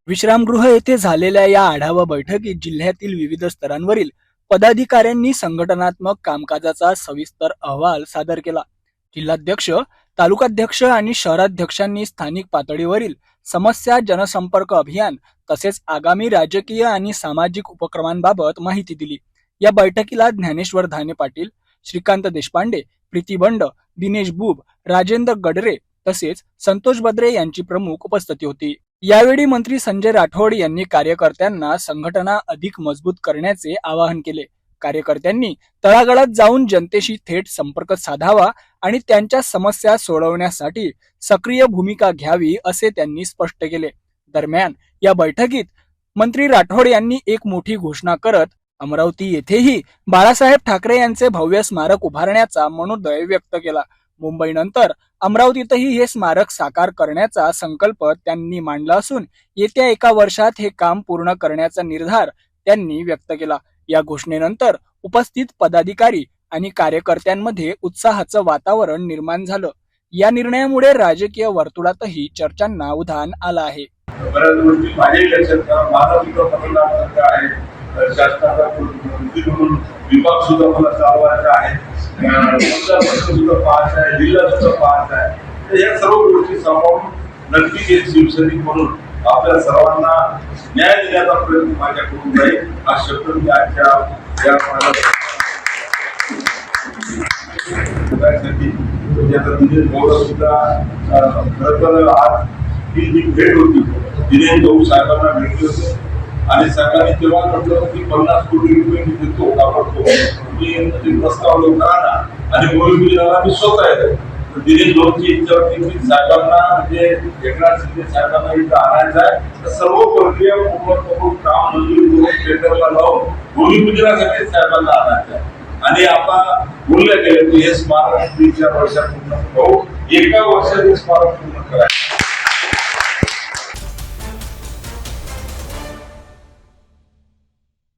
विश्रामगृह येथे झालेल्या या आढावा बैठकीत जिल्ह्यातील विविध स्तरांवरील पदाधिकाऱ्यांनी संघटनात्मक कामकाजाचा सविस्तर अहवाल सादर केला. जिल्हाध्यक्ष, तालुकाध्यक्ष आणि शहराध्यक्षांनी स्थानिक पातळीवरील समस्या, जनसंपर्क अभियान तसेच आगामी राजकीय आणि सामाजिक उपक्रमांबाबत माहिती दिली. या बैठकीला ज्ञानेश्वर धाने पाटील, श्रीकांत देशपांडे, प्रीती बंड, दिनेश बुब, राजेंद्र गडरे तसेच संतोष बद्रे यांची प्रमुख उपस्थिती होती. यावेळी मंत्री संजय राठोड यांनी कार्यकर्त्यांना संघटना अधिक मजबूत करण्याचे आवाहन केले. कार्यकर्त्यांनी तळागाळात जाऊन जनतेशी थेट संपर्क साधावा आणि त्यांच्या समस्या सोडवण्यासाठी सक्रिय भूमिका घ्यावी असे त्यांनी स्पष्ट केले. दरम्यान या बैठकीत मंत्री राठोड यांनी एक मोठी घोषणा करत अमरावती येथेही बाळासाहेब ठाकरे यांचे भव्य स्मारक उभारण्याचा मनोदय व्यक्त केला. मुंबईनंतर अमरावतीतही हे स्मारक साकार करण्याचा संकल्प त्यांनी मांडला असून येत्या 1 वर्षात हे काम पूर्ण करण्याचा निर्धार त्यांनी व्यक्त केला. या घोषणेनंतर उपस्थित पदाधिकारी आणि कार्यकर्त्यांमध्ये उत्साहाचं वातावरण निर्माण झालं. या निर्णयामुळे राजकीय वर्तुळातही चर्चांना उधाण आलं आहे. बऱ्याच गोष्टी माझ्याही लक्षात माझा सुद्धा मतदारसंघ आहे, शासनाचा विभाग सुद्धा मला चालवायचा आहे, सुद्धा पाहायचा आहे, जिल्हा सुद्धा पाहायचा आहे. तर या सर्व गोष्टी सांभाळून नक्कीच एक शिवसैनिक म्हणून आपल्या सर्वांना न्याय देण्याचा प्रयत्न माझ्याकडून जाईल हा शब्द मी आजच्या या दिनेश गौडा सुद्धा खरं तर आज ही जी भेट होती दिनेश गौड साहेबांना भेटली होती आणि सरकारने तेव्हा म्हटलं की 50 कोटी रुपये मी देतो मी प्रस्ताव लवकर आणा आणि भूमिपुजनाला मी स्वतः येतो. दिनेश गौडची इच्छा होती की साहेबांना म्हणजे एकनाथ शिंदे साहेबांना इथं आणायचं आहे. तर सर्व प्रक्रिया पूर्ण काम मंजूर करून टेंडरला लावून भूमिपूजनासाठी साहेबांना आणायचं आहे. आणि आता बोलले गेले की हे स्मारक 3-4 वर्षात पूर्ण होऊ, 1 वर्षात हे स्मारक पूर्ण करायचं.